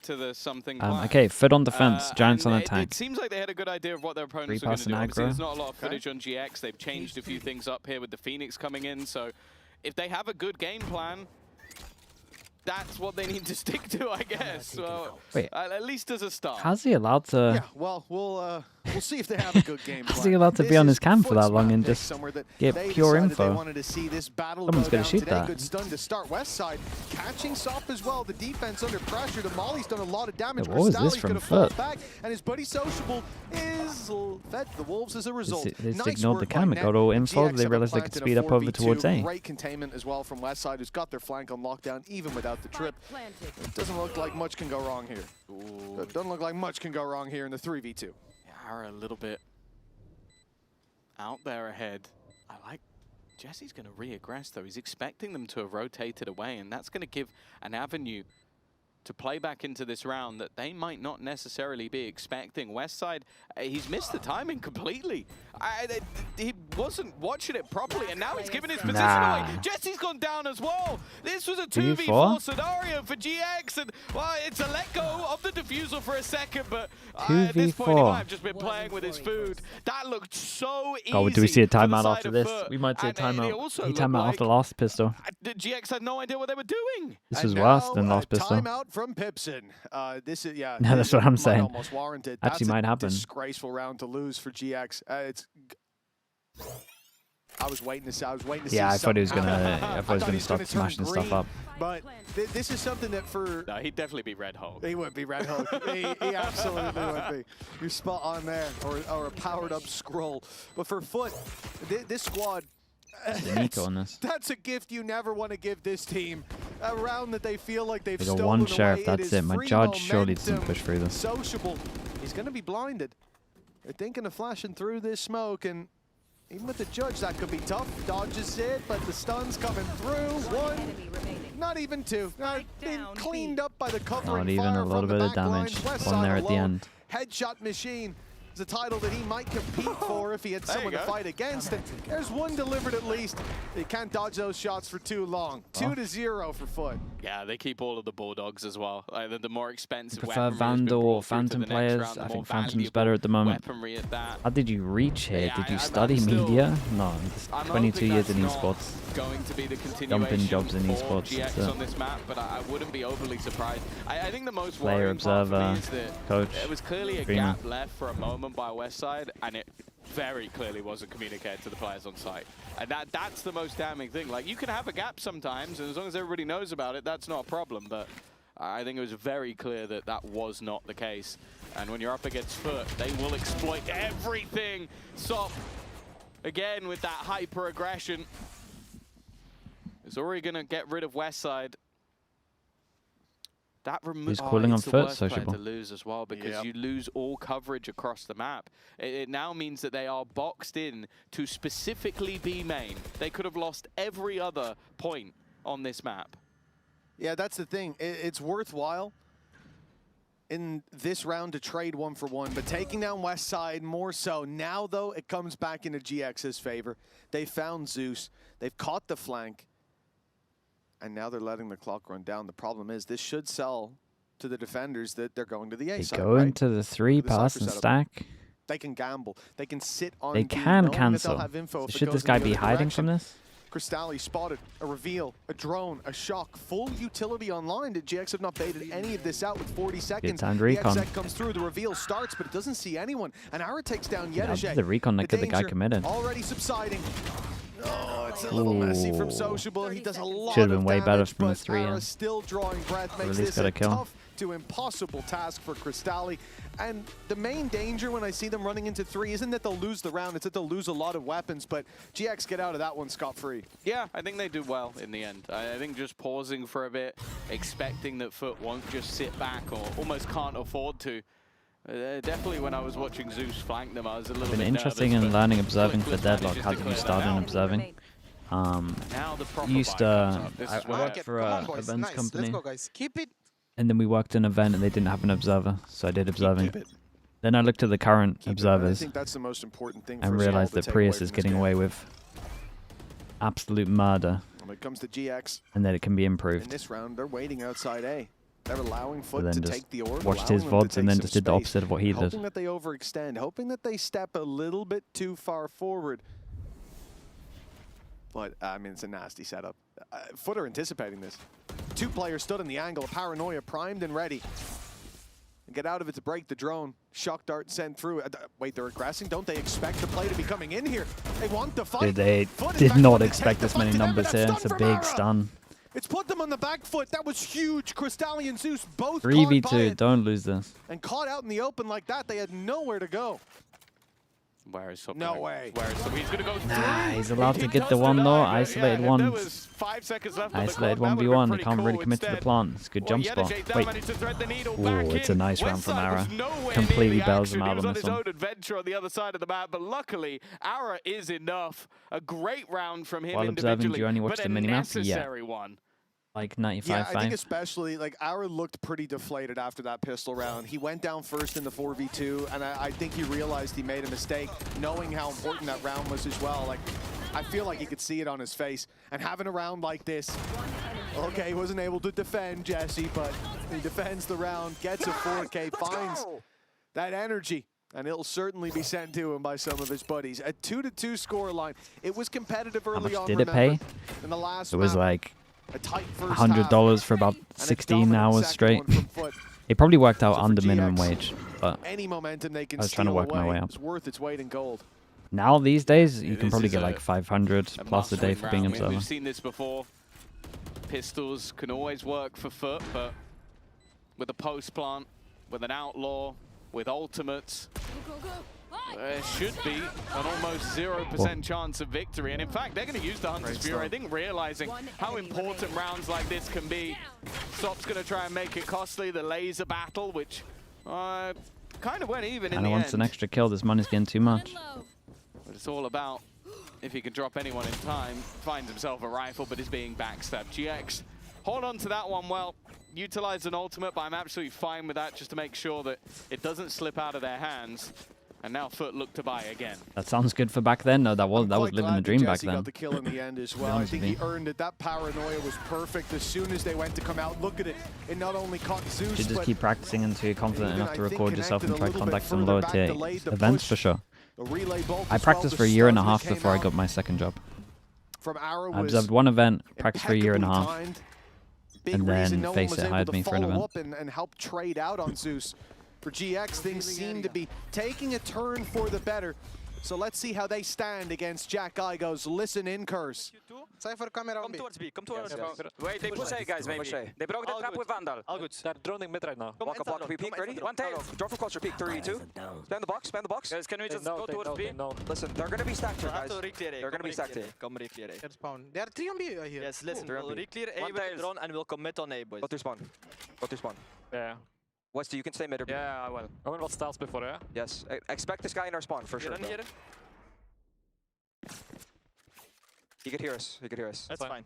to the something. Okay, FUT on defense, Giants on attack. It seems like they had a good idea of what their opponents were going to do. Obviously, there's not a lot of footage on GX. They've changed a few things up here with the Phoenix coming in. So if they have a good game plan, that's what they need to stick to, I guess. Well, wait, at least as a start. How's he allowed to? Yeah, well, we'll see if they have a good game plan. How's he allowed to be on his cam for that long and just get pure info? Someone's going to shoot that. Good stun to start West Side, catching Sop as well. The defense under pressure. The Molly's done a lot of damage. Yeah, what was this from FUT? Back, and his buddy Sociable is fed the Wolves as a result. They just nice ignored the cam. It got all info. They realized they could speed up over towards A. Great containment as well from West Side, who's got their flank on lockdown even without the trip. It doesn't look like much can go wrong here. It doesn't look like much can go wrong here in the 3v2. Yeah, are a little bit out there ahead. I like Jesse's going to re-aggress though. He's expecting them to have rotated away, and that's going to give an avenue to play back into this round that they might not necessarily be expecting. Westside, he's missed the timing completely. He wasn't watching it properly, and now he's given his position away. Jesse's gone down as well. This was a 2v4 scenario for GX, and well, it's a let go of the diffusal for a second, but at this point he might have just been playing with his food. That looked so easy. Oh, do we see a timeout after this? We might see a timeout. He timeout after last pistol. GX had no idea what they were doing. This was worse than last pistol. Timeout from Pipson. This is that's what I'm saying. Almost warranted. Actually, might happen. Disgraceful round to lose for GX. I was waiting to see. Yeah, I thought he was gonna start smashing stuff up. But this is something that for he'd definitely be Red Hulk. He would be Red Hulk. he absolutely would be. You're spot on there, or a powered up scroll. But for FUT, this squad. That's a gift you never want to give this team. A round that they feel like they've stolen one away. sheriff, that's it. My judge surely doesn't push through this. Sociable. He's going to be blinded. They're thinking of flashing through this smoke, and even with the judge, that could be tough. Dodges it, but the stun's coming through. One, not even two. Been cleaned up by the covering not even fire a little from the bit of back damage. line. One there at the end. Headshot machine. A title that he might compete for if he had someone to fight against. And there's one delivered at least. They can't dodge those shots for too long. 2-0 for FUT. Yeah, they keep all of the Bulldogs as well. The more expensive I prefer Vandal or Phantom players. I think Phantom's better at the moment. How did you reach here? Yeah, did you study media? No, just 22 years in esports. Going to be the Dumping jobs in esports. GX on this map, but I wouldn't be overly surprised. I think the most player, observer, coach. There was clearly a gap left for a moment by Westside, and it very clearly wasn't communicated to the players on site. And that's the most damning thing. Like, you can have a gap sometimes, and as long as everybody knows about it, that's not a problem. But I think it was very clear that that was not the case. And when you're up against FUT, they will exploit everything. Sop, again, with that hyper-aggression, is already going to get rid of Westside. That He's calling on FUT, Sociable. To lose as well, because you lose all coverage across the map. It now means that they are boxed in to specifically B main. They could have lost every other point on this map. Yeah, that's the thing. It's worthwhile in this round to trade 1-for-1, but taking down Westside more so. Now, though, it comes back into GX's favor. They found Zeus. They've caught the flank. And now they're letting the clock run down. The problem is this should sell to the defenders that they're going to the A side. They go into the 3-pass and stack. They can gamble. They can sit on. They can cancel. So should this guy be hiding from this? Crystalli spotted a reveal, a drone, a shock, full utility online. The GX have not baited any of this out with 40 seconds. Good recon. The XZ comes through, the reveal starts, but it doesn't see anyone. And Ara takes down Yedishe. The recon that the guy committed. Already subsiding. Oh, it's a little messy from Sociable. He does a lot Should have been of way damage, better from the but 3 Ara still drawing breath, makes this a tough to impossible task for Crystalli. And the main danger when I see them running into 3 isn't that they'll lose the round, it's that they'll lose a lot of weapons, but GX get out of that one scot-free. Yeah, I think they do well in the end. I think just pausing for a bit, expecting that FUT won't just sit back or almost can't afford to. Definitely when I was watching Zeus flank them, I was a little bit interesting in learning observing for Deadlock. How did you start in observing? Used to, I worked for a events company. Let's go, guys. Keep it. And then we worked an event and they didn't have an observer, so I did observing. Then I looked at the current observers I think that's the most important thing and realized that Prius is getting away with absolute murder. When it comes to GX, and that it can be improved. in this round, they're waiting outside A. They're allowing So FUT then to just take the orb, watched his allowing them to VODs and take then some just did the space, opposite of what he did. hoping that they overextend, hoping that they step a little bit too far forward. But, I mean, it's a nasty setup. FUT are anticipating this. 2 players stood in the angle, Paranoia primed and ready. And get out of it to break the drone. Shock dart sent through. Wait, they're aggressing? Don't they expect the play to be coming in here? They want the fight. They FUT is did back not on to expect take the this fight many to them, numbers but here. that's It's a done big from stun. It's put them on the back foot. That was huge. Cristalli and Zeus both caught by 3v2. it. Don't lose this. And caught out in the open like that. They had nowhere to go. Where is No way. Where is He's going to go through. Nah, he's allowed to He get the does one though. deny, but Isolated yeah, if there one. was 5 seconds left on the Isolated clock, that would've 1v1. been He can't pretty really cool. commit to the Instead, plant. It's a good jump spot. Wait. Oh, it's a nice round from Ara. Completely bails him out on this one. He was on his own adventure on the other side of the map, but luckily, Ara is enough. A great round from him While observing, individually, do you only watch but the a minimap? Yeah. necessary one. Like Yeah, 95 I think 5. especially, like, Ara looked pretty deflated after that pistol round. He went down first in the 4v2, and I think he realized he made a mistake, knowing how important that round was as well. Like, I feel like you could see it on his face. And having a round like this, okay, he wasn't able to defend Jesse, but he defends the round, gets a 4K, finds that energy. And it'll certainly be sent to him by some of his buddies. A 2-2 scoreline. It was competitive early much on, did it remember, pay? in the last It was map. like A tight first $100 for about half, and a 16 dominant hours second straight. one from FUT. It probably worked out So for under minimum GX, wage, but Any momentum they can I was trying to steal work my away way up. is worth its weight in gold. now these days you can This probably is get like 500 plus a day for being observer. We've seen this before. Pistols can always work for FUT, but with a post plant, with an outlaw, with ultimates, there should be an almost 0% chance of victory. And in fact, they're going to use the Hunter's Fury. I think realizing how important rounds like this can be. Stop's going to try and make it costly. The laser battle, which kind of went even in the end. Wants an extra kill. This money's getting too much. But it's all about if he can drop anyone in time. Finds himself a rifle, but is being backstabbed. GX, hold on to that one well. Utilize an ultimate, but I'm absolutely fine with that just to make sure that it doesn't slip out of their hands. And now FUT look to buy again. That sounds good for back then. No, that was living the dream back Jesse then. got the kill in the end as well. I think he earned it. That paranoia was perfect. As soon as they went to come out, look at it. It not only caught Zeus, You should just but keep practicing until you're confident even, enough to I think, record yourself and connected try a little bit contact some further lower back, tier delayed the events push. for sure. the relay bolt I as practiced well, for a the year and a stun that half came before I out got my second job. From Ara I was observed one event, practiced for a year and a half, timed. Big and reason then no one Face was It able hired to me for an follow event. up and help trade out on Zeus. For GX, things seem to be taking a turn for the better. So let's see how they stand against Jack Igo's Listen in curse. Cypher camera Come towards B, come towards Yes, B. yes. Wait, they push A, guys, maybe. Push A. They broke the All trap good. with Vandal. All good. They're droning mid right now. Walk up, walk up, peek, ready? One tail. Drop from cluster, peek, 3, 2. Spam the box, spam the box. Guys, can we just go towards B? Listen, They're gonna be stacked here, guys. they're gonna be stacked here. Come re-clear A. Get spawn. There are 3 on B here. Yes, listen, Cool. we'll re-clear A One with tails. the drone and we'll commit on A, boys. Go to spawn. Go to spawn. Yeah. Westy, you can stay mid or B. Yeah, I will. I will not stars before, yeah? Yes. Expect this guy in our spawn, for sure. Get in bro. here. He could hear us. He could hear us. That's Fine. fine.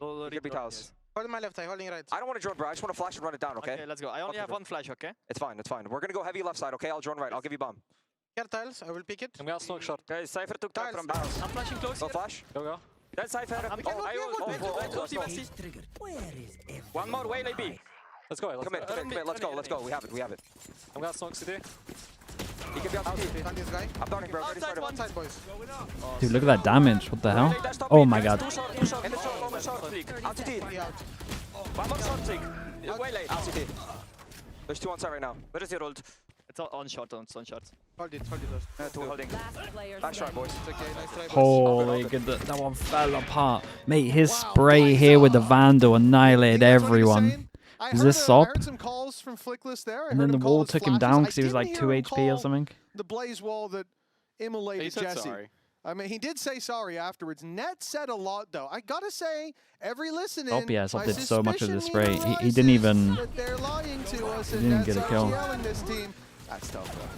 We'll He could be re-drone, tiles. yes. Holding my left side, holding right. I don't want to drone, bro. I just want to flash and run it down, okay? Okay, let's go. I only Okay, have bro. one flash, okay? It's fine, it's fine. We're gonna go heavy left side, okay? I'll drone right. I'll give you bomb. Here tiles, I will pick it. I'm gonna smoke short. Guys, Cypher took top Tiles, from bounce. I'm flashing close Go here. flash. Go, go. That's Cypher. I'm getting One more, way, B. Let's go. Let's Come in, go. come in, come in. Let's go, let's go. We have it, we have it. I'm gonna smoke city. He can be out Out to city. D. On this guy. I'm downing, bro. Ready, Outside start one. him. Side boys. Dude, look at that damage. What the hell? Relay, dash top Oh mid, my guys. god. Two short, in the short, one more short flick. Out to D. Three out. One more short flick. Way late. Out to D. There's 2 on side right now. Where is your ult? It's on short, it's on short. Hold it, hold it. 2 holding. Last player Nice try, boys. It's okay, nice try boys. Holy good. That one fell apart. Mate, his spray here with the Vandal annihilated That's what he was everyone. saying. I Is heard this I Sop? heard some calls from Flickless there. I And then heard the him call wall his took him flashes. down I because he was didn't like hear 2 him HP or call something. The blaze wall that immolated He said Jesse. sorry. I mean, he did say sorry afterwards. Net said a lot, though. I gotta say, every listening. Sop, yeah, Sop my did so much of the suspicion spray. He didn't realizes even- that they're lying to us, he and didn't Net's get a kill. yelling this team. That's tough, though.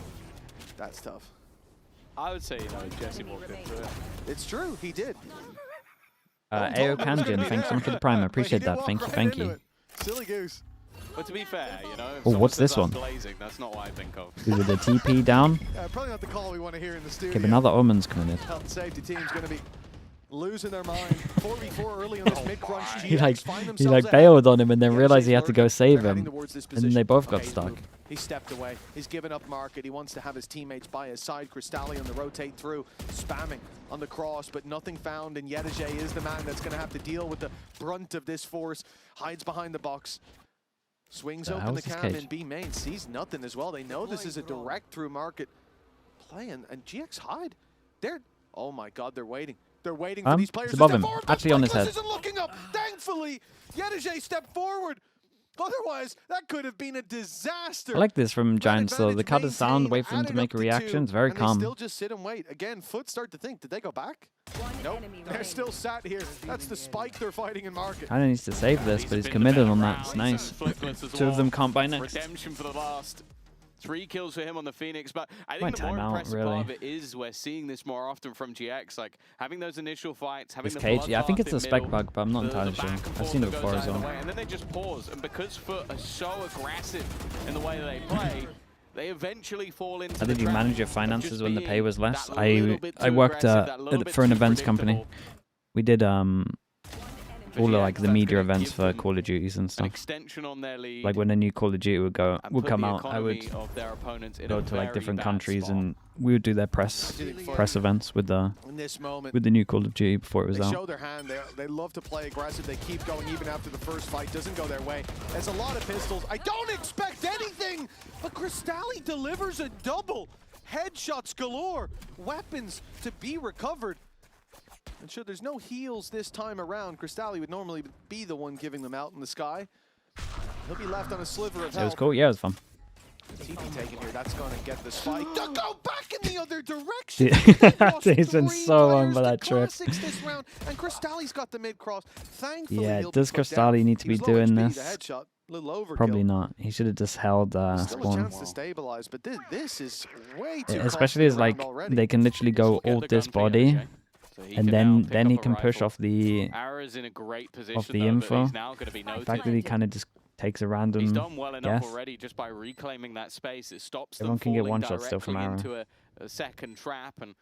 That's tough. I would say, Jesse walked into it. It's true. He did. AO Kanjin, thanks so much for the prime. I appreciate that. Thank you, thank you. Silly goose. But to be fair, if Oh, someone what's says this I'm one? blazing, that's not what I think of. Is it the TP down? Probably not the call we want to hear in the studio. Okay, but another Omen's coming in. Health and safety team's going to be losing their mind. 4v4 early on this mid-crunch. He GX find he themselves like ahead. bailed on him and then Yeah, realized Jay's he had to go lurking. save They're heading him. towards this And then they position. both got Okay, stuck. Luke, he stepped away. He's given up market. He wants to have his teammates by his side. Cristalli on the rotate through, spamming on the cross, but nothing found. And Yedijay is the man that's going to have to deal with the brunt of this force. Hides behind the box. Swings open the cam in B main. Sees nothing as well. They know this is a direct through market play. And GX hide. They're, oh my God, they're waiting. They're waiting for these players it's to above step him, forward. but actually on his Spike's head. isn't looking up. Thankfully, Yedijay stepped forward. Otherwise, that could have been a disaster. I like this from Man Giants though. They advantage cut the sound, maintained, wait for them to added make up a reaction. 2, It's very and calm. They still just sit and wait. Again, FUT start to think, did they go back? Nope, they're still sat here. That's the spike they're fighting in market. Kinda needs to save this, but he's committed on that. It's nice. Two of them can't buy next. Redemption for the last. 3 kills for him on the Phoenix, but I Might think the more time out, impressive really. part of it is we're seeing this more often from GX, like having those initial fights, having This the cage, yeah, I think bloodbath it's a in spec middle, bug, but I'm not the entirely sure. back and I've forth seen it that before goes as out of the well. way, and then they just pause, and because FUT are so aggressive in the way they play, they eventually fall into I think the you trap manage your of finances just when the pay was being less. that little bit I too worked aggressive, that little bit for an too events company. predictable. We did For all of GX, like the that's media gonna events give for them Call of Duties and an stuff. extension on their lead. Like when a new Call of Duty would and would put come the out, I would economy of their opponents in go a to like very different bad countries spot. and we would do their press events with the In this moment, new Call of Duty before it was they out. show their hand. They love to play aggressive. They keep going even after the first fight doesn't go their way. There's a lot of pistols. I don't expect anything, but Cristalli delivers a double. Headshots galore. Weapons to be recovered. And sure, there's no heals this time around. Cristalli would normally be the one giving them out in the sky. He'll be left on a sliver of It was health. cool. Yeah, it was fun. TP taken here. That's going to get the spike. To go back in the other direction. He's been so on by that trip. This round, and Cristalli's got the mid cross. Thankfully, Yeah, he'll be does put Cristalli down. need to He be was low doing HP, this? The headshot, little overkill. Probably not. He should have just held Still a spawn. chance to stabilize, but this is way too. Especially as like they can literally go Get ult the this gun for body, Yedijay. So he and can now pick then up he a can push rifle. off the Ara's in a great position the though, but info. he's now going to be the noted. fact that he kind of just takes a He's random. done well enough guess. already just by reclaiming that space. It stops Everyone them can get falling one shot still directly from Ara. into a second trap, and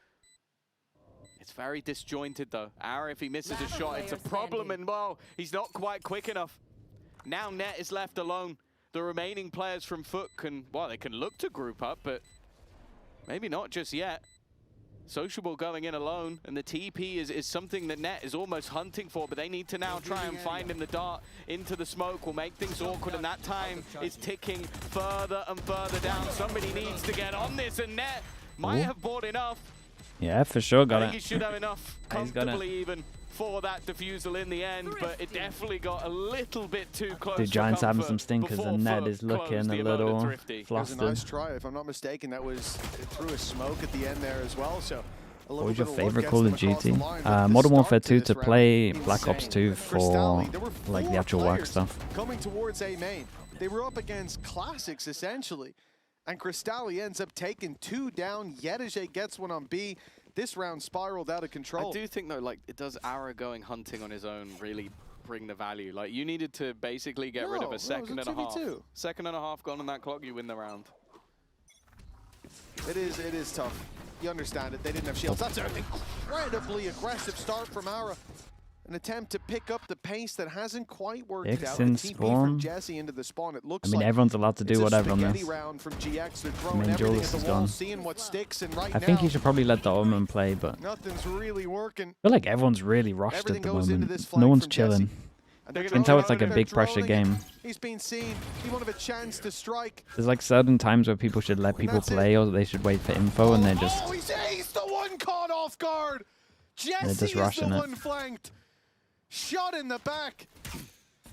it's very disjointed though. Ara, if he misses a shot, it's a problem, and well, he's not quite quick enough. Now Net is left alone. The remaining players from FUT can, well, they can look to group up, but maybe not just yet. Sociable going in alone, and the TP is something that Net is almost hunting for, but they need to now try and find him. The dart into the smoke will make things awkward, and that time is ticking further and further down. Somebody needs to get on this, and Net might have bought enough. Yeah, for sure, I got think he it. should have enough He's got it. comfortably even for that defusal in the end, but it definitely got a little bit too close. The for Giants having comfort some stinkers, before and Ned FUT is looking closed a the opponent little thrifty. It was a flustered. nice try, if I'm not mistaken. That was through a smoke at the end there as well. So. What was your favorite Call of Duty? Modern Warfare 2 to play, Black Ops 2 for like the actual work stuff. Coming towards A main, they were up against classics essentially, and Cristalli ends up taking 2 down. Yedijay gets one on B. This round spiraled out of control. I do think though, like, it does Ara going hunting on his own really bring the value. Like, you needed to basically get rid of a second and a half. Second and a half gone on that clock, you win the round. It is tough. You understand it. They didn't have shields. That's an incredibly aggressive start from Ara. An attempt to pick up the pace that hasn't quite worked out. in The TP spawn. from Jesse into the spawn. It looks I mean, like everyone's allowed to do it's whatever a on spaghetti this. round from GX. They're I throwing mean, everything Julius at is the wall, gone. seeing what sticks, and right I think now, he should probably let the Omen play, but I nothing's really working. feel like everyone's really rushed Everything at the goes into moment. this flank No one's from Jesse. chilling. And You they're can tell droning it's like it, a they're big pressure droning it. game. He's been seen. He won't have a chance to strike. There's like certain times where people should let people that's it. play, or they should wait for info, and they're just Oh, he's the one caught off guard. Jesse is the rushing it. one flanked. Shot in the back.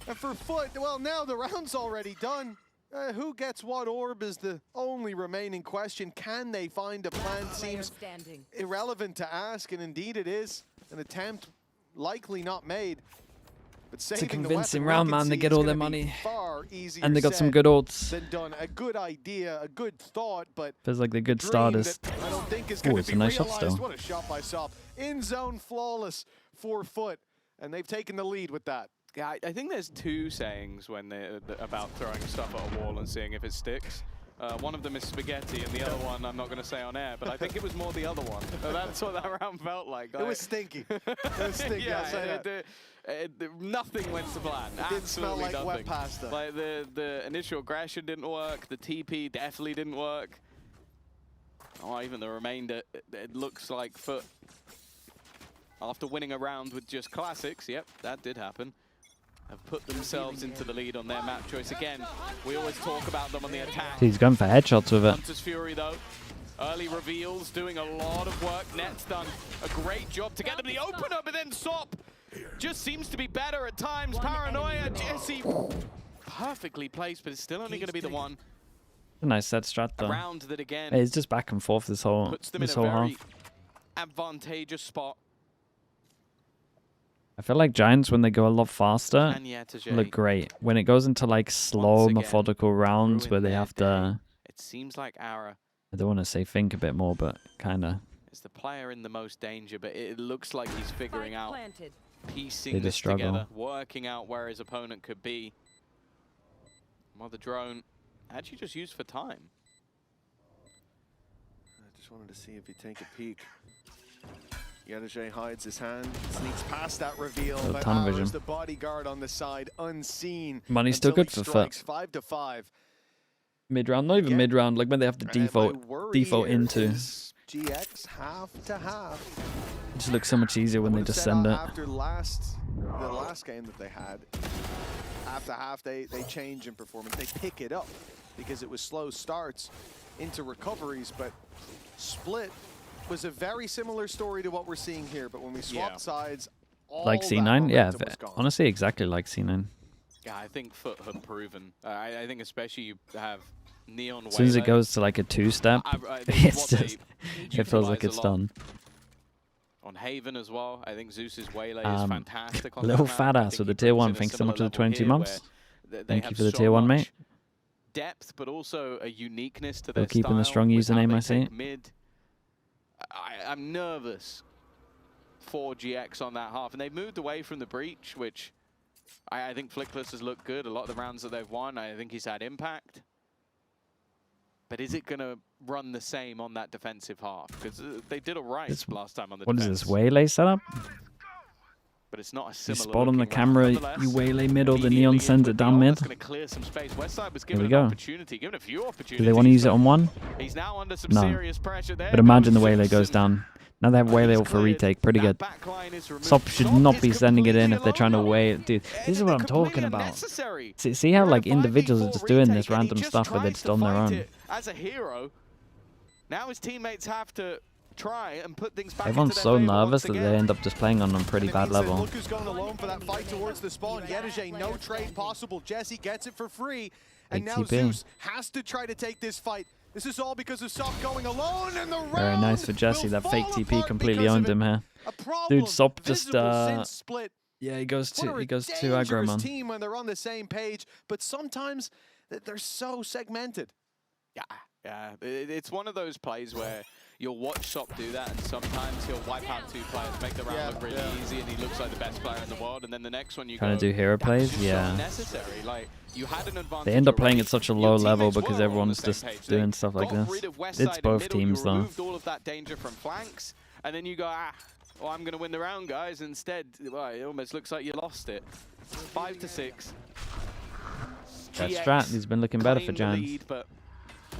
And for FUT, well, now the round's already done. Who gets what orb is the only remaining question. Can they find a plan? Seems irrelevant to ask, and indeed it is. An attempt likely not made. But saving the convincing weapon, round, we can man. They see get is all their gonna be money. far easier and they got some said good ults. than done. A good idea, a good thought, but Feels like they're good dream starters. that I don't think is Ooh, going it's to a be nice shot realized. still. What a shot by Sop. In zone flawless for FUT, and they've taken the lead with that. Yeah, I think there's 2 sayings when they about throwing stuff at a wall and seeing if it sticks. One of them is spaghetti, and the other one I'm not going to say on air, but I think it was more the other one. That's what that round felt like. It was stinky. It was stinky. Yeah, I'll say that. nothing went to plan. It didn't smell like nothing. wet pasta. Like the initial aggression didn't work. The TP definitely didn't work. Oh, even the remainder, it looks like FUT, after winning a round with just classics, yep, that did happen, have put themselves into the lead on their map choice again. We always talk about them on the attack. He's going for headshots with it. Hunter's Fury, though, early reveals, doing a lot of work. Net's done a great job to get them the opener, but then Sop just seems to be better at times. Paranoia, Jesse, perfectly placed, but it's still only going to be the one. A nice set strat though. Round that again. Hey, it's just back and forth this whole puts them in a half. very advantageous spot. I feel like Giants, when they go a lot faster, look great. When it goes into like slow, methodical rounds where they have to, it seems like Ara, I don't want to say think a bit more, but kind of, is the player in the most danger, but it looks like he's figuring out, piecing they this just struggle. together, working out where his opponent could be. Mother drone actually just used for time. I just wanted to see if you take a peek. GIANTX hides his hand, sneaks past that reveal, but Ara's the bodyguard on the side, unseen. Money's still good for FUT. 5-5. Mid round, not even mid round, like when they have to default into. GX half to half. It just looks so much easier when they just send it. After the last game that they had, after half they change in performance. They pick it up because it was slow starts into recoveries, but Split was a very similar story to what we're seeing here. But when we swapped sides, all like C9, yeah, honestly, exactly like C9. Yeah, I think FUT have proven. I think especially you have Neon. As soon as it goes to like a two-step, it's just, it feels like it's done. On Haven as well, I think Zeus's Waylay is fantastic. On little fat ass with the tier 1. Thanks so much for the 22 months. Thank you for the tier 1, mate. Depth, but also a uniqueness to their keeping the strong username, I see. Mid. I'm nervous for GX on that half, and they've moved away from the breach, which I think Flickless has looked good. A lot of the rounds that they've won, I think he's had impact. But is it going to run the same on that defensive half? Because they did all right last time on the defense. What is this, Waylay setup? But it's not a similar. You spot on the camera, you Waylay middle, the Neon sends it down mid. Clear some space. Westside was Here given we go. a few opportunities. Do they want to use it on one? He's now under some No. serious pressure there. But imagine the Waylay goes down. Now they have Waylay up for retake. Pretty good. Sop should not be sending it in if they're trying to wait. Dude, this is what I'm talking about. See how like individuals are just doing this random stuff where they're just on their own. As a hero, now his teammates have to try and put things back. Everyone's so nervous that they end up just playing on a pretty bad level. Look who's going alone for that fight towards the spawn. GIANTX, no trade possible. Jesse gets it for free. And now Zeus has to try to take this fight. This is all because of Sop going alone, and the round Very nice for Jesse. That fake TP completely owned him here. Dude, Sop just yeah, he goes to aggro, man. Team when they're on the same page, but sometimes they're so segmented. Yeah, it's one of those plays where you'll watch Sop do that, and sometimes he'll wipe out 2 players, make the round look really easy, and he looks like the best player in the world. And then the next one you trying to do hero plays, yeah. Necessary. Like, you had an advantage. They end up playing at such a low level because everyone's just doing stuff like this. It's both teams though. All of that danger from flanks, and then you go, well, I'm going to win the round, guys. Instead, well, it almost looks like you lost it. 5-6. That strat has been looking better for Giants.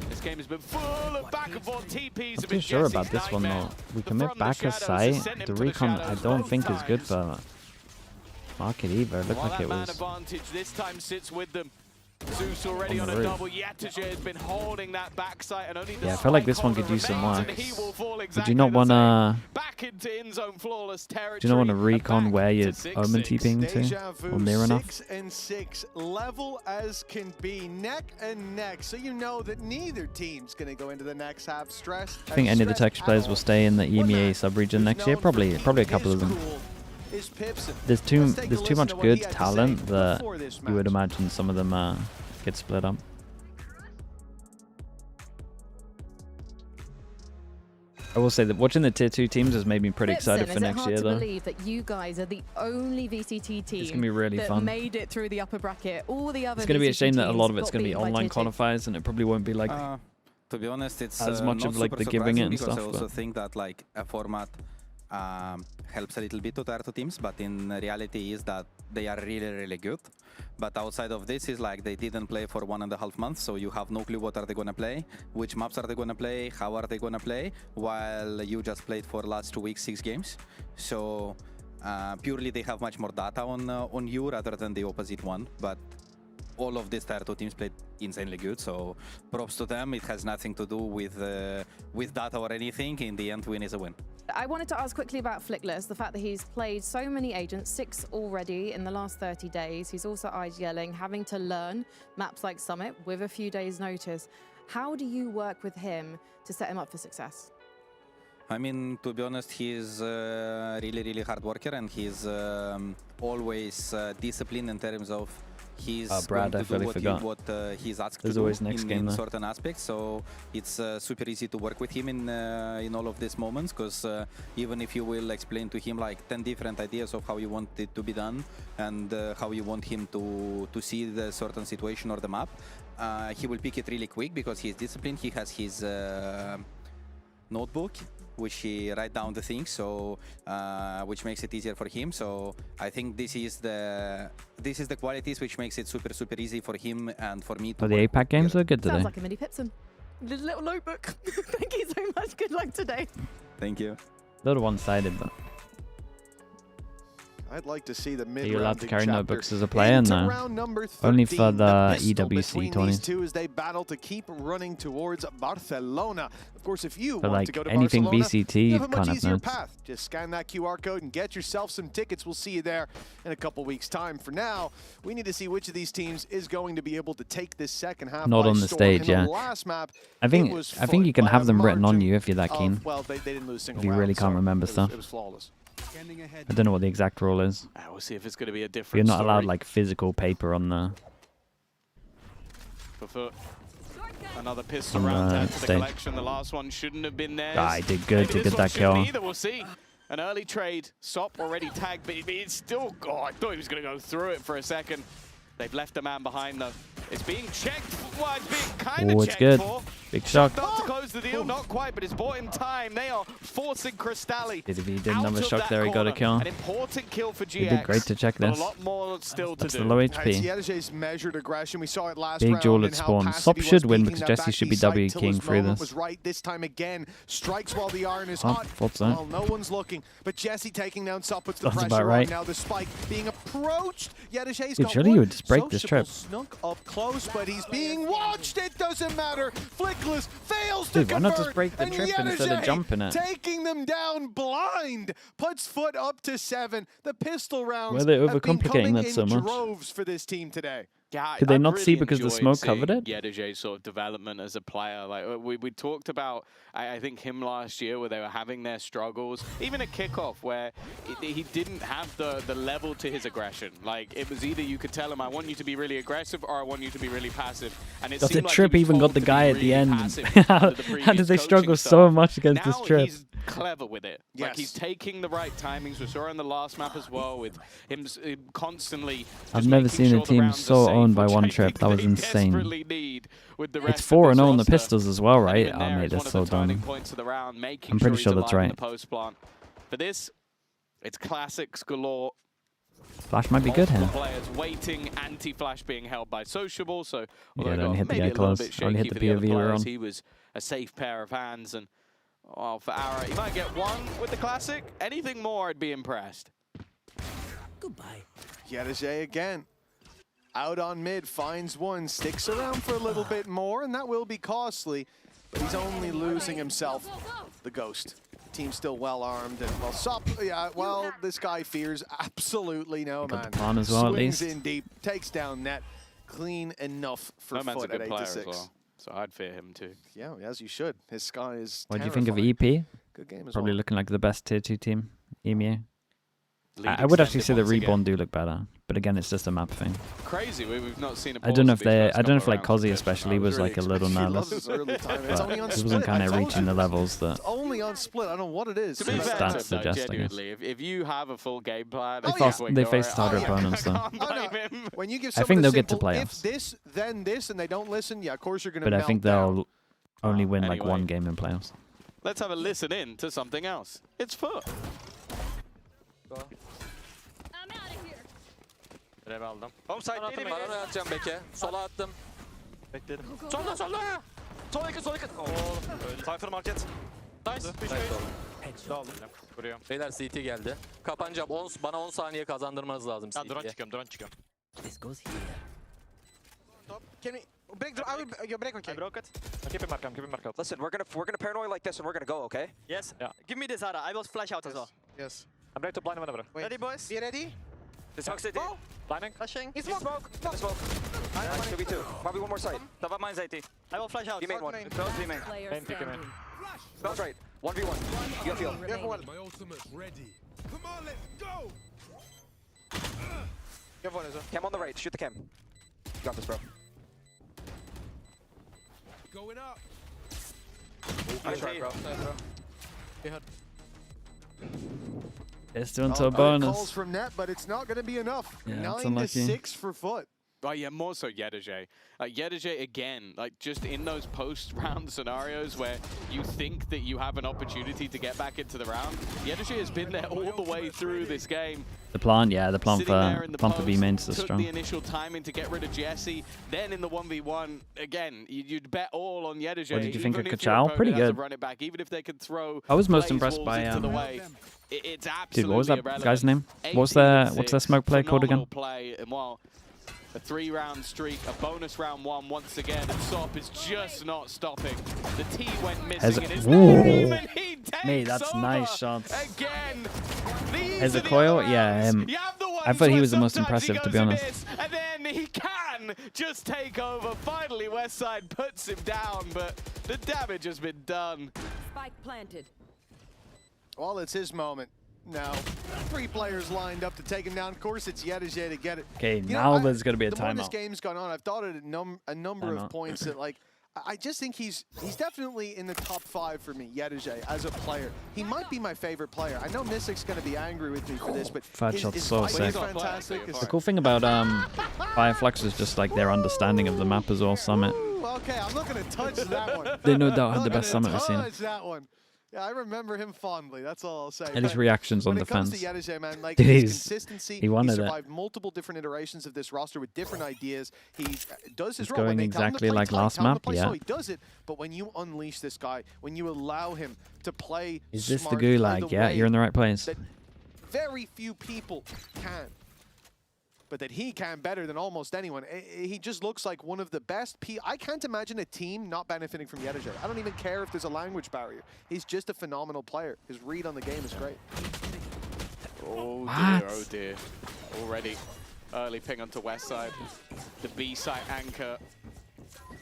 This game has been full of back and forth TPs. I'm not too sure about this one though. We commit back a sight. The recon I don't think is good for market either. It looked like it was. Advantage this time sits with them. Zeus already on a double. GIANTX has been holding that backside, and only I feel like this one could use some work. Would you not wanna? Back into in-zone flawless territory. Do you not want to recon where you're Omen TPing to, or near enough? 6-6, level as can be, neck and neck. So you know that neither team's gonna go into the next half stressed. I think any of the Turkish players will stay in the EMEA sub-region next year. Probably a couple of them. There's too much good talent that you would imagine some of them get split up. I will say that watching the tier 2 teams has made me pretty excited for next year, though. Believe that you guys are the only VCT team it's gonna be really fun. Made it through the upper bracket. All the other it's gonna be a shame that a lot of teams it's gonna be online qualifiers, and it probably won't be like to be honest, it's as much not of like super the giving it and because stuff. I also think that like a format helps a little bit to tier 2 teams, but in reality is that they are really good. But outside of this is like they didn't play for 1.5 months, so you have no clue what are they gonna play, which maps are they gonna play, how are they gonna play, while you just played for last 2 weeks 6 games. So purely they have much more data on you rather than the opposite one. But all of these tier 2 teams played insanely good, so props to them. It has nothing to do with data or anything. In the end, win is a win. I wanted to ask quickly about Flickless, the fact that he's played so many agents, 6 already in the last 30 days. He's also IGLing, having to learn maps like Summit with a few days' notice. How do you work with him to set him up for success? I mean, to be honest, he's really hard worker, and he's always disciplined in terms of he's Brad, going to I do what he's asked There's to always do next game, in though. certain aspects. So it's super easy to work with him in all of these moments, because even if you will explain to him like 10 different ideas of how you want it to be done and how you want him to see the certain situation or the map, he will pick it really quick because he's disciplined. He has his notebook which he write down the things, so which makes it easier for him. So I think this is the qualities which makes it super easy for him and for me to But the APAC games look good today. Sounds like a mini Pipson. Little notebook. Thank you so much. Good luck today. Thank you. A little one-sided, but I'd like to see the mid. are you allowed to carry notebooks as a player? No. Only for the EWC tourneys. Two as they battle to keep running towards Barcelona. Of course, if you But want like to go to anything Barcelona, VCT, you you have a can't much have easier notes. path. Just scan that QR code and get yourself some tickets. We'll see you there in a couple weeks' time. For now, we need to see which of these teams is going to be able to take this second half. Not by on the storm. stage, In the yeah. last map, I think you can have them written on you if you're that keen. Well, they didn't lose single If you really round, can't so remember stuff. It was flawless. I don't know what the exact rule is. We'll see if it's going to be a different You're not story. allowed like physical paper on the For FUT. Another pistol on round the to the stage. collection. The last one shouldn't have been theirs. Ah, he did good to Maybe get this that one kill. shouldn't either. We'll see. An early trade. Sop already tagged, but it's still... Oh, I thought he was going to go through it for a second. They've left a man behind, though. It's being checked. Well, it's being kind of Oh, it's checked good. for. Big shock. Not to close the deal, not quite, but it's bought him time. They are forcing Cristalli If he didn't have out a of shock that there, he got a corner. kill. An important kill for GX. He did great to check but this. a lot more still to That's do. the low It's HP. Yadaj's measured aggression. We saw it last Big round. duel and at how spawn. passive Sop he was should win peeking because that Jesse back should be east side W till king his through moment this. was right. This time again, strikes while the iron is Oh, hot. thought so. Well, no one's looking, but Jesse taking down Sop puts the That's pressure about right. on. Now the spike being approached. Yadaj's Dude, got surely one. you would just break this trip. Snuck up close, but he's being watched. It doesn't matter. Flickless fails Dude, to why convert. not just break the and trip instead of Yadajay jumping it? taking them down blind. Puts FUT up to 7. The pistol rounds Why are they have been overcomplicating coming that in so much? droves for this team today. Yeah, Could they I've not see really because the enjoyed smoke covered seeing it? Yadajay's sort of development as a player. Like we talked about, I think him last year where they were having their struggles. Even at kickoff where he didn't have the level to his aggression. Like it was either you could tell him, I want you to be really aggressive or I want you to be really passive. And it But the seemed like trip he was even got told the to be guy at really the end. passive How under the did previous they coaching struggle style. so much against Now this trip? he's clever with it. Yes. Like he's taking the right timings. We saw in the last map as well with him constantly. I've just never making seen a sure the team rounds are so safe, owned by which one I trip. think That was they insane. desperately need with the It's rest of 4-0 this on the roster. pistols as well, And right? even Oh, there, mate, it's that's one so of the turning dumb. points of the round, making I'm pretty sure sure he's that's alive in right. the post plant. For this, it's classics galore. Flash might be good Multiple here. players waiting, anti-flash being held by Sociable. So Yeah, don't hit the guy maybe a little close. bit Only shaky hit the for the other POV we're players. on. He was a safe pair of hands, and well, for Ara, he might get one with the classic. Anything more, I'd be impressed. Yadajay again. Out on mid, finds one, sticks around for a little bit more, and that will be costly. But he's only losing himself, the Ghost. Team's still well armed, and well, Sop, yeah, well, this guy fears absolutely no Got man. the plan as well, at Swings least. in deep, takes down net, clean enough for No man's a FUT at good 8 player to as 6. well, so I'd fear him too. Yeah, as you should. His sky is. What do you think of terrifying. EP? Good game as Probably well. looking like the best tier 2 team, EMEA. Lead I would actually say extended the once again. Reborn do look better, but But again, it's just a map thing. Crazy, we've not seen a I don't know if ball they. speed I don't know if first like couple of Kozzy rounds. especially was like a little He loves nervous. his early time. It's only on He split. wasn't kind I of told reaching you. the levels that. It's only on split. I don't know what it is. To be His fair stats to him, though, suggest, I guess. genuinely, if you have a full game plan, They and faced- you they ignore faced it, harder I opponents, though. can't Oh, no. blame him. When you give I think someone a they'll get to simple, playoffs. if this, then this, and they don't listen, yeah, of course you're going to But I melt think down. they'll only win like Anyway. one game in playoffs. Let's have a listen in to something else. It's FUT. Rev aldım. Homeside Bana biri atacağım, bana atacağım beke. Sola attım. Bekledim. Solda solda. Sol yakın, sol yakın. Cypher market. Nice. Nice oldu. Vuruyorum. Beyler CT geldi. Kapanacağım. Bana 10 saniye kazandırmanız lazım Ben drone CT'ye. çıkıyorum, drone çıkıyorum. Can we break? I will. You break, okay? I broke it. Keep it mark up, keep it mark up. Listen, we're gonna paranoid like this, and we're gonna go, okay? Yes. Yeah. Give me this, Ara. I will flash out as well. Yes. I'm ready to blind whenever. Wait. Ready, boys? Be ready. Smoke city. Go. Blinding. Flashing. He's smoke. Smoke. Smoke. Nice, 2v2. Probably one more side. Top of mine CT. I will flash out. You made one. Main. Close, B main. Main, pick him in. That's right. 1v1. You have field. You have one. My ultimate's ready. Come on, let's go! You have one as well. Cam on the right. Shoot the cam. You got this, bro. Going up. Nice try, bro. It's doing Oh, to a good bonus. calls from net, but it's not going to be enough. Yeah, it's 9-6 for FUT. Oh yeah, more so Yedege. Yedege again, like just in those post-round scenarios where you think that you have an opportunity to get back into the round, Yedege has been there all the way through this game. The plant, yeah, the plant Sitting there in the for B post, mains is took strong. the initial timing to get rid of Jesse. Then in the 1v1, again, you'd bet all on Yedege. What did you think of even if your Kachao? opponent Pretty has to good. Run it back, even if they could throw. I was most Blaze impressed walls by into the way. It's absolutely dude, what was that irrelevant. guy's name? What's their smoke play called again? Phenomenal play, and while a 3-round streak, a bonus round 1 once again, and Sop is just not stopping. The T went missing, and it's not Whoa. even he takes Mate, that's over nice shots. again. These As are a the coil, other yeah, rounds. You have the I ones thought he where was the most sometimes he impressive, to goes be honest. amiss, and then he can just take over. Finally, Westside puts him down, but the damage has been done. Spike planted. Well, it's his moment. Now, 3 players lined up to take him down. Of course, it's Yedege to get it. Okay, You know, now there's going to be a the more this timeout. game's gone on, I've thought of a number Timeout. of points that, like, I just think he's definitely in the top 5 for me, Yedege, as a player. He might be my favorite player. I know Mystic's going to be angry with me for this, but Five shots so fight is sick. fantastic. The cool thing about Fireflex is just like their understanding of the map as well, Summit. Ooh, okay, I'm not going to touch that one. They no doubt had the Not best gonna Summit we've seen. touch that one. Yeah, I remember him fondly. That's all I'll say. And his But reactions on when it comes defense. to Yedege, man, like Dude, his he's- consistency, he wanted it. survived multiple different iterations of this roster with different ideas. He does his He's role. When going they tell him to exactly play like tight, last tell him to map, play yeah. slow, he does it. But when you unleash this guy, when you allow him to play Is this the smart, play gulag? Yeah, way you're in the right place. that very few people can. But that he can better than almost anyone. He just looks like one of the best. I can't imagine a team not benefiting from Yedege. I don't even care if there's a language barrier. He's just a phenomenal player. His read on the game is great. Oh What? dear, oh dear. Already early ping onto Westside. The B site anchor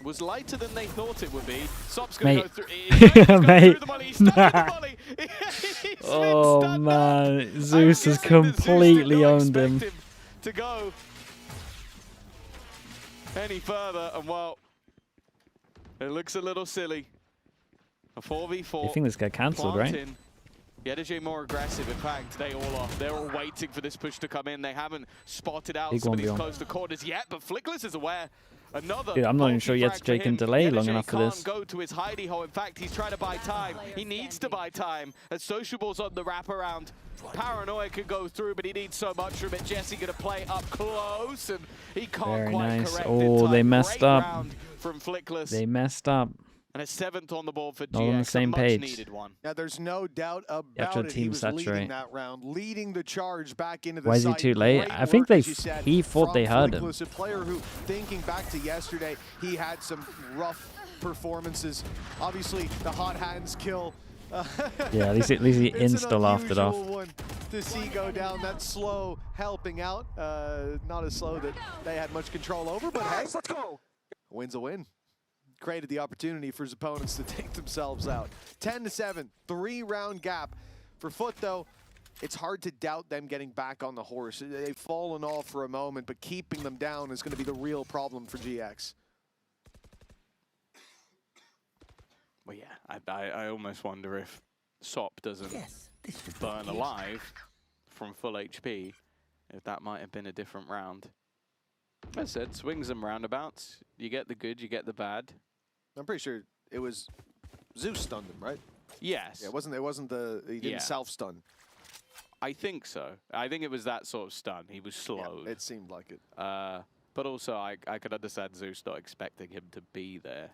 was lighter than they thought it would be. Sop's going to Mate. go through. He's going Mate. through the volley. He's stuck in the volley. He's been Oh stunned man, up. Zeus I'm has guessing that Zeus did completely not owned him. expect to go any further, and well, it looks a little silly. A 4v4. You think this got cancelled, right? Planting. Yedege more aggressive. In fact, they all are. They're all waiting for this push to come in. They haven't spotted out Big somebody's 1v1. close to corners yet, but Flickless is aware. Another Dude, I'm not even sure multi-frag Yedege for can him. delay long Yedege enough for can't this. go to his hidey hole. In fact, he's trying to buy time. He needs to buy time as Sociable's on the wraparound. Paranoia could go through, but he needs so much from it. Jesse gonna play up close, and he can't Very quite nice. correct Oh, in time. they messed Great up. round from Flickless. They messed up. And a 7th on the board for Not GX. on the same a page. much-needed one. Now, there's no doubt about actual it. team He was saturate. leading that round, leading the charge back into the Why is he site. too late? Great I think work, they as you said, he thought from they heard him. Flickless, a player who, thinking back to yesterday, he had some rough performances. Obviously, the hot hands kill. Yeah, at least he It's an insta-laughed it off. unusual one to see go down that slow, helping out. Not as slow that they had much control over, but hey, Let's go. a win's a win. Created the opportunity for his opponents to take themselves out. 10-7, 3-round gap. For FUT, though, it's hard to doubt them getting back on the horse. They've fallen off for a moment, but keeping them down is going to be the real problem for GX. Well, yeah, I almost wonder if Sop doesn't burn alive from full HP, if that might have been a different round. As I said, swings and roundabouts. You get the good, you get the bad. I'm pretty sure it was Zeus stunned him, right? Yes. Yeah, it wasn't the, he didn't self-stun. I think so. I think it was that sort of stun. He was slowed. Yeah, it seemed like it. But also, I could understand Zeus not expecting him to be there.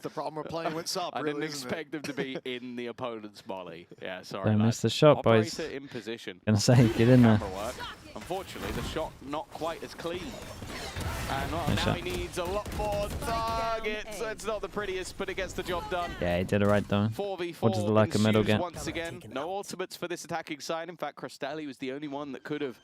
The problem we're playing with Sop, I really, didn't expect him to be in the opponent's molly. Yeah, sorry. Don't miss the shot, boys. Operator in position. Gonna say, get in there. Work. Unfortunately, the shot not quite as clean. And Nice now shot. he needs a lot more targets. It's not the prettiest, but it gets the job done. Yeah, he did it right though. 4v4 What does the lack of middle ensues get? once again. No ultimates for this attacking side. In fact, Crostelli was the only one that could have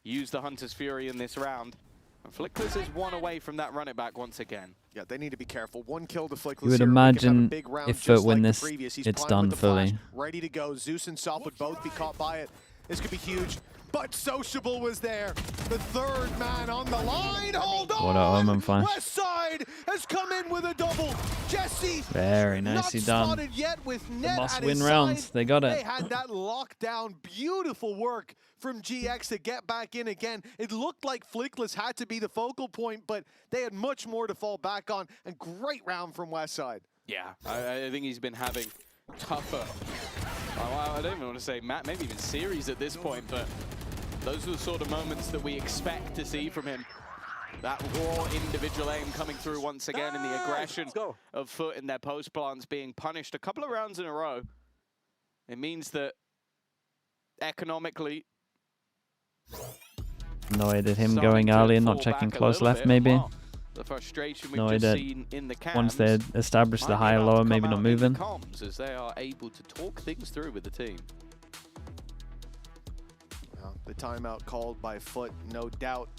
used the Hunter's Fury in this round. And Flickless is one away from that run it back once again. Yeah, they need to be careful. One kill to Flickless. You would here. imagine big round if just FUT win like the this, previous. He's it's primed done with the flash, fully. ready to go. Zeus and Sop would both be caught by it. This could be huge. But Sociable was there. The third man on the line. Hold on. What a omen flash. West Side has come in with a double. Jesse. Very nicely done. Not spotted yet with net must at win his rounds. side. They got it. They had that lockdown. Beautiful work from GX to get back in again. It looked like Flickless had to be the focal point, but they had much more to fall back on. And great round from West Side. Yeah, I think he's been having tougher. I don't even want to say maybe even series at this point, but those are the sort of moments that we expect to see from him. That raw individual aim coming through once again, and the aggression of FUT in their post plants being punished a couple of rounds in a row. It means that economically, No idea him going early and not checking close left, maybe. The frustration we've No just idea. seen in the cams. Once they establish the higher lower, maybe not moving. As they are able to talk things through with the team. Well, the timeout called by FUT, no doubt.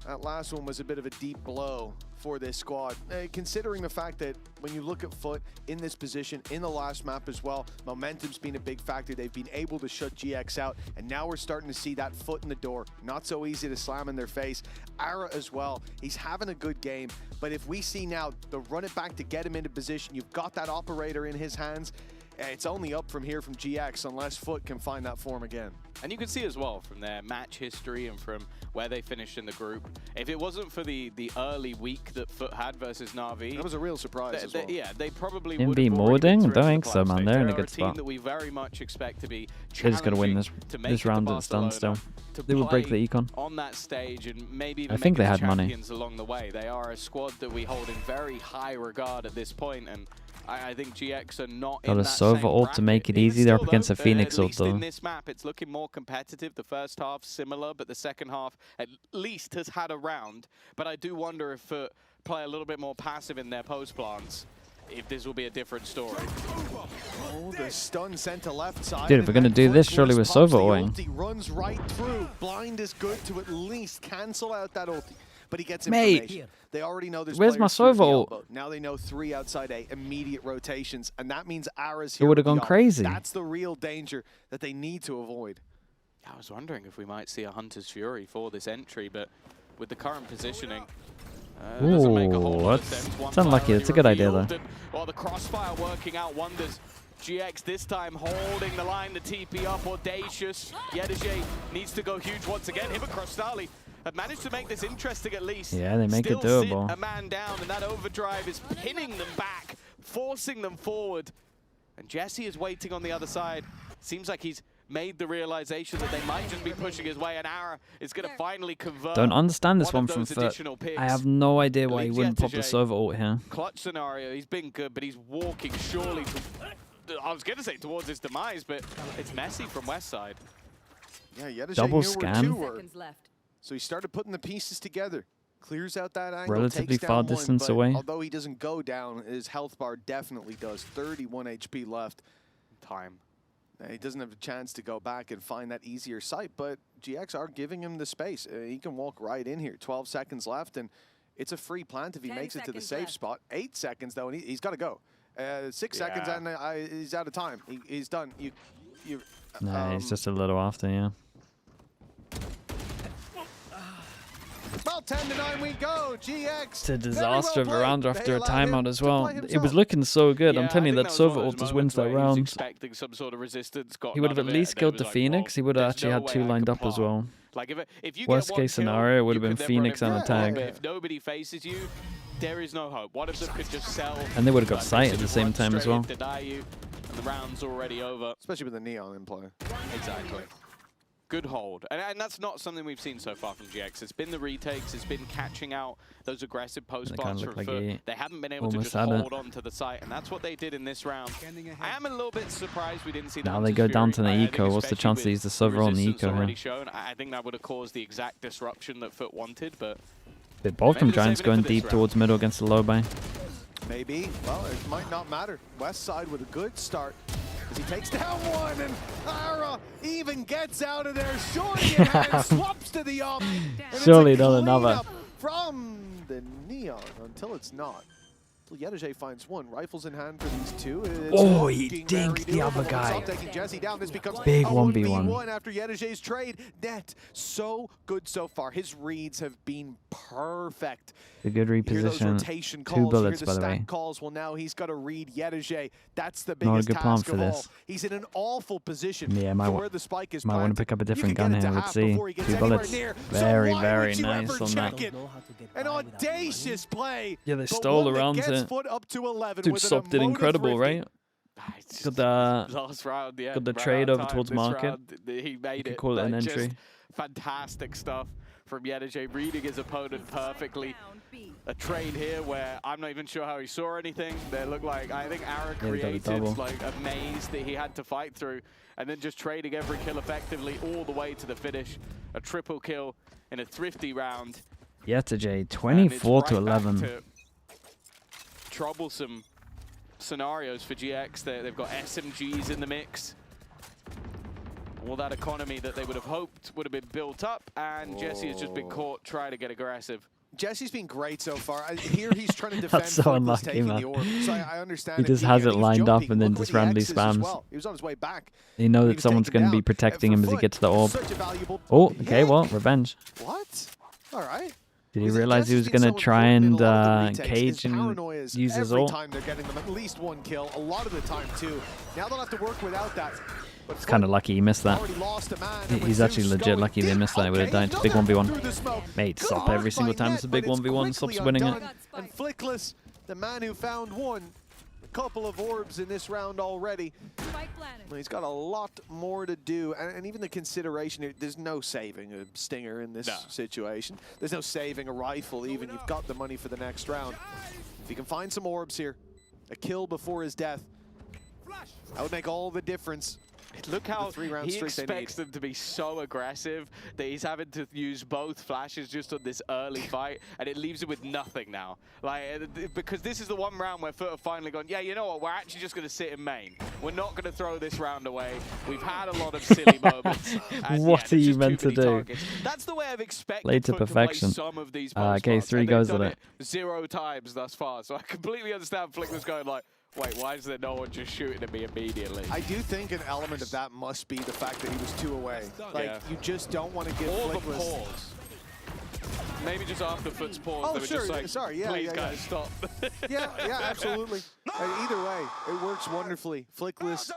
That last one was a bit of a deep blow for this squad, considering the fact that when you look at FUT in this position, in the last map as well, momentum's been a big factor. They've been able to shut GX out, and now we're starting to see that foot in the door. Not so easy to slam in their face. Ara as well, he's having a good game, but if we see now the run it back to get him into position, you've got that operator in his hands, it's only up from here from GX unless FUT can find that form again. And you can see as well from their match history and from where they finished in the group, if it wasn't for the early week that FUT had versus Na'Vi, that was a real surprise as well. Yeah, they probably Can would be have more already been ding? through Don't into think the so, man. playoff They're stage. in a They're good team spot. that we very much expect to be They're just gonna win this to make round it at the stun still. to They will break play the econ. on that stage and maybe even I think make they it had money. champions along the way. They are a squad that we hold in very high regard at this point, and I think GX are not Got in a that Sova same ult to bracket. make it Even easy. They're still, up against a though, Phoenix at ult least though. in this map, it's looking more competitive. The first half similar, but the second half at least has had a round. But I do wonder if play a little bit more passive in their post plants, if this will be a different story. Oh, the stun sent to left side. Dude, if we're gonna do this, surely with Sova ulting. Ulti runs right through. Blind is good to at least cancel out that ulti. But he gets Mate. information. They already know there's Where's my players through the Sova ult? elbow. Now they know 3 outside A, immediate rotations, and that means Ara's It here. would have with gone the ult. crazy. That's the real danger that they need to avoid. I was wondering if we might see a Hunter's Fury for this entry, but with the current positioning, doesn't make a whole lot of that's- sense. One it's unlucky. player It's a good idea, revealed, though. and, well, the crossfire working out wonders. GX this time holding the line, the TP up, audacious. Yedije needs to go huge once again. Him and Crostelli have managed to make this interesting at least. Yeah, they make it Still doable. sit a man down, and that overdrive is pinning them back, forcing them forward. And Jesse is waiting on the other side. Seems like he's made the realization that they might just be pushing his way, and Ara is going to finally convert. Don't understand this one of from those FUT. additional picks. I have no idea why he Leaves wouldn't pop the Yetije. Sova ult here. Clutch scenario, he's been good, but he's walking surely to, I was going to say towards his demise, but it's messy from West Side. Yeah, Yedije Double knew where scan. 2 were. So he started putting the pieces together. Clears out that angle, Relatively takes far down one, distance but away. although he doesn't go down, his health bar definitely does. 31 HP left. Time. He doesn't have a chance to go back and find that easier site, but GX are giving him the space. He can walk right in here. 12 seconds left, and it's a free plant if he makes it to the safe spot. 8 seconds, though, and he's got to go. 6 seconds, and he's out of time. He's done. Nah, he's just a little after, yeah. Well, 10-9 we go. GX. It's a disaster of a round after a They allow him timeout as to well. play It was himself. looking so good. I'm Yeah, telling you, I that think was one Sova of ult those just wins moments that where he was round. expecting some sort of resistance, got He would have none at of it, least and killed it the was like, Phoenix. well, He would have there's actually no had way 2 I lined can up as palm. well. Like if you Worst get one case kill, scenario would you have been could then run Phoenix it and a back. tag. But if nobody faces you, there is no hope. One of them could just sell. And they would have got like, sight at the same run time as straight well. in, deny you, and the round's already over. Especially with the Neon in play. Exactly. Good hold. And that's not something we've seen so far from GX. It's been the retakes. It's been catching out those aggressive post kinda plants look from like FUT. he They haven't been able to almost just had it. hold on to the site, and that's what they did in this round. I am a little bit surprised we didn't see Now the they Hunter's go down Fury. to the I think eco. What's the especially chance with they use the Sova on the resistance eco already here? shown, I think that would have caused the exact disruption that FUT wanted, but But both from maybe they're Giants saving it going for this deep round. towards middle against the low buy. Maybe. Well, it might not matter. West side with a good start. As he takes down one, and Ara even gets out of there. Shorty in hand, swaps to the up. And Surely it's a not another. cleanup from the Neon until it's not. Yedajay finds one. Rifles in hand for these two. It's Oh, he looking very dinked the doable. other It's guy. all taking Jesse down. This becomes Big a 1v1. 1v1 after Yedajay's trade. Net so good so far. His reads have been perfect. A good You hear those reposition. rotation 2 calls, bullets, you by hear the the way. stack calls. Well, now he's got to read Yedajay. That's the Not a biggest good plan task for of all. this. He's in an awful position. Yeah, from where the spike is might want to planted. pick up a You different can gun get it here. to Let's half see. before he gets 2 anywhere bullets. near. So Very, why very would you nice ever on that. check it? An audacious play. Yeah, they but stole one that around gets it. FUT up to 11 Dude, with an Sop did emotive incredible, thrifty. right? Got the last round, yeah. got the ran trade out of over time towards this market. round. He made could it. call it an Like, just entry. fantastic stuff from Yedajay, reading his opponent perfectly. A trade here where I'm not even sure how he saw anything. They look like, I think Ara Yeah, they got a created double. like a maze that he had to fight through, and then just trading every kill effectively all the way to the finish. A triple kill in a thrifty round. Yedajay, And it's 24 to right back 11. to troublesome scenarios for GX. They've got SMGs in the mix. All that economy that they would have hoped would have been built up, and Jesse has just been caught trying to get aggressive. Jesse's been great so far. Here he's trying to defend. That's so FUT is unlucky, taking man. the orb. So I understand He it just being- has I it think he was lined up jumping. and then Look just where the randomly X is as spams. well. He was on his way back. You know He that was someone's taken going to be down. protecting For him as he FUT, gets the orb. such a valuable Oh, okay, hit. well, revenge. What? All right. Did he Is it realize he Jesse's was been going to so try important and in a lot of the retakes? cage His and paranoia is use his every ult? time they're getting them at least one kill, a lot of the time too. Now they'll have to work without that. But It's kind of lucky he missed that. already lost a man, and with He's actually Zeus legit going lucky they deep, missed that. He would have okay, died. Big another 1v1. through the smoke. Mate, Good Sop work every single by time Net, it's a big but 1v1. quickly Sop's winning it. undone. And Flickless, the man who found one. A couple of orbs in this round already. Well, he's got a lot more to do, and even the consideration, there's no saving a Stinger in this situation. There's no saving a rifle even. You've got the money for the next round. If you can find some orbs here, a kill before his death, that would make all the difference. Look how The three-round he streak they expects them to be so aggressive that he's having to use both flashes just on this early fight, and it leaves him with nothing now. Like, because this is the one round where FUT have finally gone, yeah, you know what, we're actually just going to sit in main. We're not going to throw this round away. We've had a lot of silly moments. And What yeah, are you there's just meant too to many do? targets. That's the way I've expected Played to FUT play perfection. some of these Case 3 and goes they've at done it. 0 times thus far. So I completely understand Flickner's going like, wait, why is there no one just shooting at me immediately? I do think an element of that must be the fact that he was 2 away. Like, Yeah. you just don't want to give Or the Flickless... pause. Maybe just after FUT's pause, Oh, they were sure. just like, Sorry, yeah, please yeah, guys, stop. Yeah, absolutely. Either way, it works wonderfully. Flickless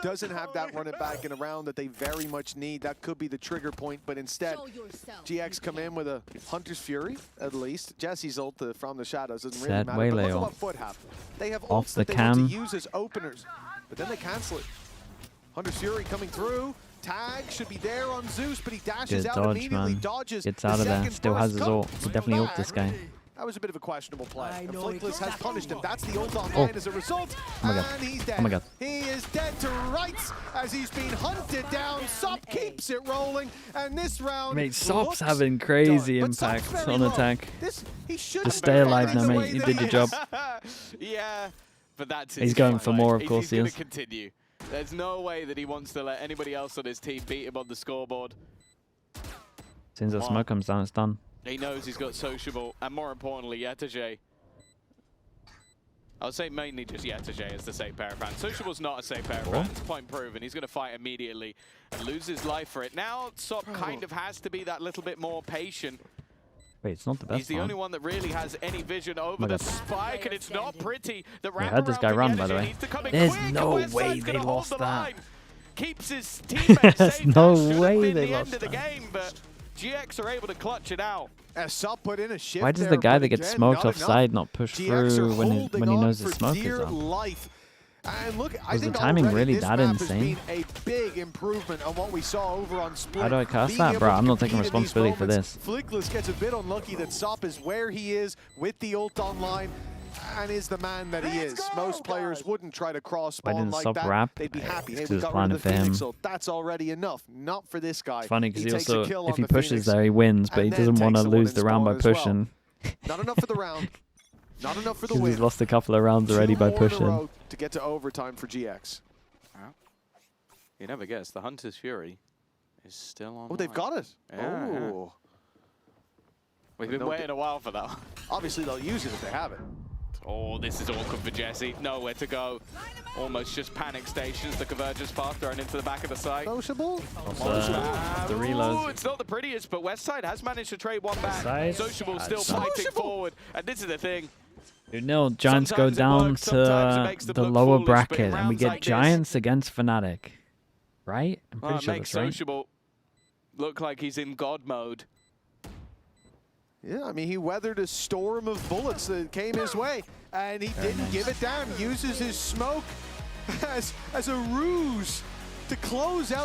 doesn't have that run it back in a round that they very much need. That could be the trigger point, but instead, GX come in with a Hunter's Fury, at least. Jesse's ult from the shadows doesn't really Sad matter. waylay But look at ult. what FUT have. They have Off ults the that they want cam. to use as openers, but then they cancel it. Hunter's Fury coming through. Tag should be there on Zeus, but he dashes Good out dodge, immediately, man. dades. Gets The out of there. second Still burst has his comes ult. He definitely ult back. this guy. That was a bit of a questionable play. And Flickless has punished him. That's the ult Oh. online as a result. Oh my God. And he's dead. Oh my God. He is dead to rights as he's been hunted down. Sop keeps it rolling. And this round Mate, Sop's looks having crazy done. But Sop's impact very on low. attack. He should Just stay alive now, mate. You did your job. Yeah, but that's He's his going fight. for more, of course He's going he to continue. There's no way that he wants to let anybody else on his team beat him on the scoreboard. As soon as that smoke comes down, it's done. He knows he's got sociable, and more importantly, Yedajay. I would say mainly just Yetajay as the safe pair of hands. Sociable's not a safe pair of hands. Point proven. He's going to fight immediately and lose his life for it. Now, Sop kind of has to be that little bit more patient. Wait, it's not the best He's the only one that really has any vision over the spike, and it's not pretty. The I heard this guy run, by the way. There's no way they lost that. Keeps his teammates There's safe. no That should way have been they the lost end of the that. game, but GX are able to clutch it out. Sop put in a shift. Why does there, the guy but that gets again, smoked not offside enough. not push GX through are when he holding knows on his for smoke is dear on? life. And look, I Was the think timing already really this that map has insane? been a big improvement on what we saw over on Split. How do I cast Being that, able bro? to I'm not taking compete in these responsibility for moments. this. Flickless gets a bit unlucky that Sop is where he is with the ult online and is the man that he is. Most players wouldn't try to cross Why spawn didn't like Sop that. rap? They'd be happy. Hey, It's we 'cause got it's rid of planning the for him. Phoenix, so that's already enough. Not for this guy. It's funny because he takes a also, kill if on he the pushes Phoenix there, he wins, but he and then doesn't want to takes the one lose in the round by spawn as well. pushing. Not enough for the round. Not enough for the Because win. he's lost a couple of rounds already 2 by more in a pushing. row to get to overtime for GX. You never guess. The Hunter's Fury is still on. Oh, they've got it. Yeah, yeah. Oh. We've been waiting a while for that one. Obviously, they'll use it if they have it. Oh, this is awkward for Jesse. Nowhere to go. Almost just panic stations. The convergence path thrown into the back of the site. Sociable? The reloads. Ooh, it's not the prettiest, but Westside has managed to trade one back. Westside? Sociable still fighting forward. And this is the thing. 2-0, Giants go Sometimes it down works, sometimes it makes to them the look lower foolish, but in bracket, and we rounds get like this- Giants against Fnatic. Right? I'm pretty Well, it sure makes that's right. Sociable look like he's in God mode. Yeah, I mean, he weathered a storm of bullets that came his way, and he didn't give it down. Uses his smoke as a ruse to close out